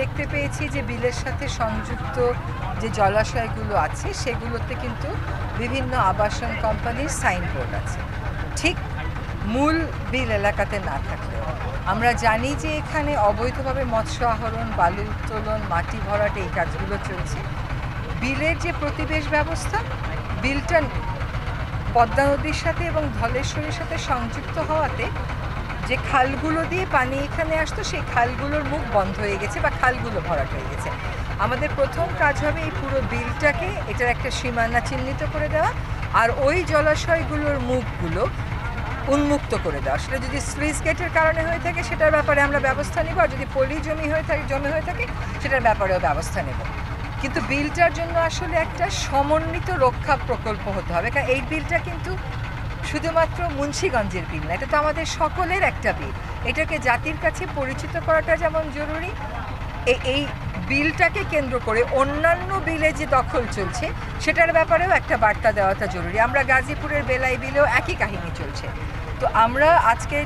দেখতে পেয়েছি যে বিলের সাথে সংযুক্ত যে জলাশয়গুলো আছে সেগুলোতে কিন্তু বিভিন্ন আবাসন কোম্পানির সাইনবোর্ড আছে, ঠিক মূল বিল এলাকাতে না থাকলেও। আমরা জানি যে এখানে অবৈধভাবে মৎস্য আহরণ, বালু উত্তোলন, মাটি ভরাট এই কাজগুলো চলছে। বিলের যে প্রতিবেশ ব্যবস্থা, বিলটা পদ্মা নদীর সাথে এবং ধলেশ্বরীর সাথে সংযুক্ত হওয়াতে যে খালগুলো দিয়ে পানি এখানে আসতো সেই খালগুলোর মুখ বন্ধ হয়ে গেছে বা খালগুলো ভরাট হয়ে গেছে। আমাদের প্রথম কাজ হবে এই পুরো বিলটাকে এটার একটা সীমানা চিহ্নিত করে দেওয়া আর ওই জলাশয়গুলোর মুখগুলো উন্মুক্ত করে দেওয়া। সেটা যদি স্লুইস গেটের কারণে হয়ে থাকে সেটার ব্যাপারে আমরা ব্যবস্থা নেব, আর যদি পলি জমি হয়ে থাকে সেটার ব্যাপারেও ব্যবস্থা নেব। কিন্তু বিলটার জন্য আসলে একটা সমন্বিত রক্ষা প্রকল্প হতে হবে, কারণ এই বিলটা কিন্তু শুধুমাত্র মুন্সিগঞ্জের বিল না, এটা তো আমাদের সকলের একটা বিল। এটাকে জাতির কাছে পরিচিত করাটা যেমন জরুরি, এই বিলটাকে কেন্দ্র করে অন্যান্য বিলে যে দখল চলছে সেটার ব্যাপারেও একটা বার্তা দেওয়াটা জরুরি। আমরা গাজীপুরের বেলাই বিলেও একই কাহিনী চলছে। তো আমরা আজকে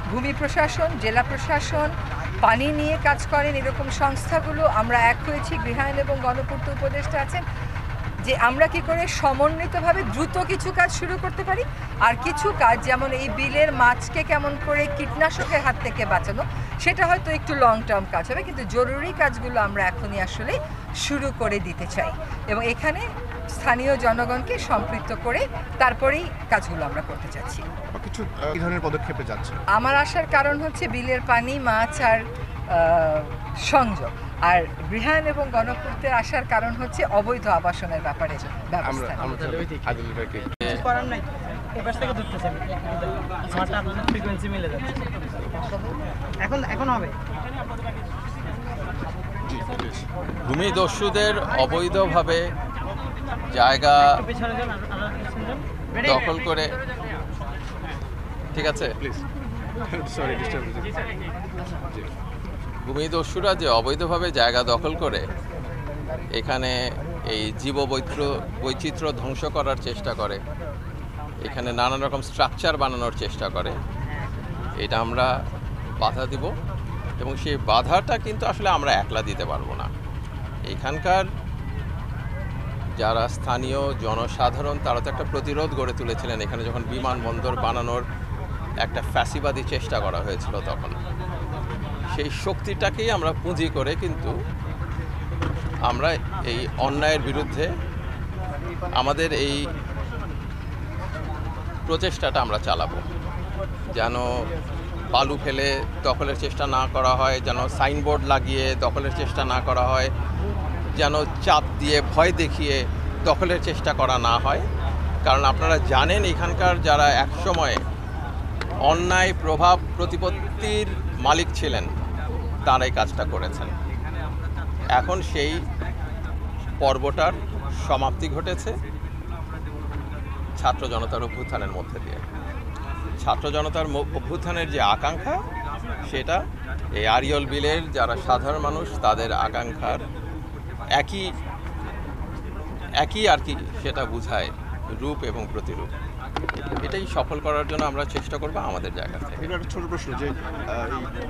ভূমি প্রশাসন, জেলা প্রশাসন, পানি নিয়ে কাজ করেন এরকম সংস্থাগুলো আমরা এক হয়েছি, গৃহায়ন এবং গণপূর্ত উপদেষ্টা আছেন, যে আমরা কি করে সমন্বিতভাবে দ্রুত কিছু কাজ শুরু করতে পারি। আর কিছু কাজ যেমন এই বিলের মাছকে কেমন করে কীটনাশকের হাত থেকে বাঁচানো, সেটা হয়তো একটু লং টার্ম কাজ হবে, কিন্তু জরুরি কাজগুলো আমরা এখনই আসলে শুরু করে দিতে চাই এবং এখানে স্থানীয় জনগণকে সম্পৃক্ত করে তারপরেই কাজগুলো আমরা করতে চাচ্ছি। কিছু এই ধরনের পদক্ষেপে যাচ্ছে। আমার আসার কারণ হচ্ছে বিলের পানি, মাছ আর সংযোগ, আর গৃহায়ন এবং গণপূর্তের আসার কারণ হচ্ছে অবৈধ আবাসনের ব্যাপারে ব্যবস্থা। ভূমিদস্যুদের অবৈধভাবে জায়গা দখল করে, ঠিক আছে, ভূমিদস্যুরা যে অবৈধভাবে জায়গা দখল করে এখানে এই বৈচিত্র্য ধ্বংস করার চেষ্টা করে, এখানে নানান রকম স্ট্রাকচার বানানোর চেষ্টা করে, এটা আমরা বাধা দিব এবং সেই বাধাটা কিন্তু আসলে আমরা একলা দিতে পারবো না। এখানকার যারা স্থানীয় জনসাধারণ তারা তো একটা প্রতিরোধ গড়ে তুলেছিলেন এখানে যখন বিমানবন্দর বানানোর একটা ফ্যাসিবাদী চেষ্টা করা হয়েছিল, তখন সেই শক্তিটাকেই আমরা পুঁজি করে কিন্তু আমরা এই অন্যায়ের বিরুদ্ধে আমাদের এই প্রচেষ্টাটা আমরা চালাবো, যেন বালু ফেলে দখলের চেষ্টা না করা হয়, যেন সাইনবোর্ড লাগিয়ে দখলের চেষ্টা না করা হয়, যেন চাপ দিয়ে ভয় দেখিয়ে দখলের চেষ্টা করা না হয়। কারণ আপনারা জানেন এখানকার যারা একসময় অন্যায় প্রভাব প্রতিপত্তির মালিক ছিলেন তারা এই কাজটা করেছেন। এখন সেই পর্বটার সমাপ্তি ঘটেছে ছাত্র জনতার অভ্যুত্থানের মধ্যে দিয়ে। ছাত্র জনতার অভ্যুত্থানের যে আকাঙ্ক্ষা, সেটা এই আরিয়ল বিলের যারা সাধারণ মানুষ তাদের আকাঙ্ক্ষার একই আর কি সেটা বোঝায় রূপ এবং প্রতিরূপ। এটাই সফল করার জন্য আমরা চেষ্টা করব আমাদের জায়গা থেকে। একটা ছোট প্রশ্ন, যে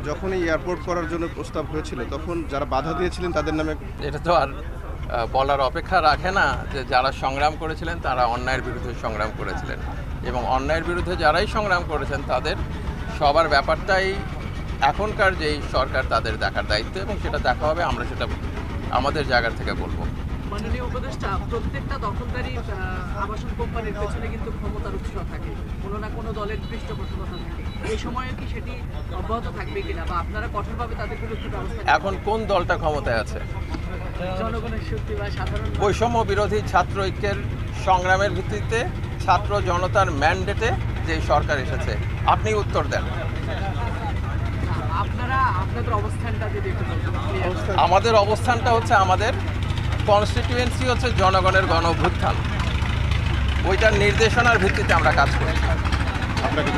যখন এই এয়ারপোর্ট করার জন্য প্রস্তাব হয়েছিল তখন যারা বাধা দিয়েছিলেন তাদের নামে, এটা তো আর বলার অপেক্ষা রাখে না যে যারা সংগ্রাম করেছিলেন তারা অন্যায়ের বিরুদ্ধে সংগ্রাম করেছিলেন এবং অন্যায়ের বিরুদ্ধে যারাই সংগ্রাম করেছেন তাদের সবার ব্যাপারটাই এখনকার যেই সরকার তাদের দেখার দায়িত্ব এবং সেটা দেখা হবে, আমরা সেটা আমাদের জায়গা থেকে বলবো। মাননীয় উপদেষ্টা, প্রত্যেকটা দখলকারী আবাসন কোম্পানির পেছনে কিন্তু ক্ষমতার উৎস থাকে, কোনো না কোনো দলের পৃষ্ঠপোষকতা থাকে। এই সময়ে কি সেটি অব্যাহত থাকবে কিনা বা আপনারা কঠোরভাবে তাদের বিরুদ্ধে ব্যবস্থা? এখন কোন দলটা ক্ষমতায় আছে? জনগণের শক্তি বা সাধারণ বৈষম্য বিরোধী ছাত্র ঐক্যের সংগ্রামের ভিত্তিতে ছাত্র জনতার ম্যান্ডেটে যে সরকার এসেছে, আপনি উত্তর দেন। আপনারা আপনাদের অবস্থানটা যদি একটু আমাদের অবস্থানটা হচ্ছে, আমাদের কনস্টিটিউয়েন্সি হচ্ছে জনগণের গণ অভ্যুত্থান, ওইটার নির্দেশনার ভিত্তিতে আমরা কাজ করি। আপনাকে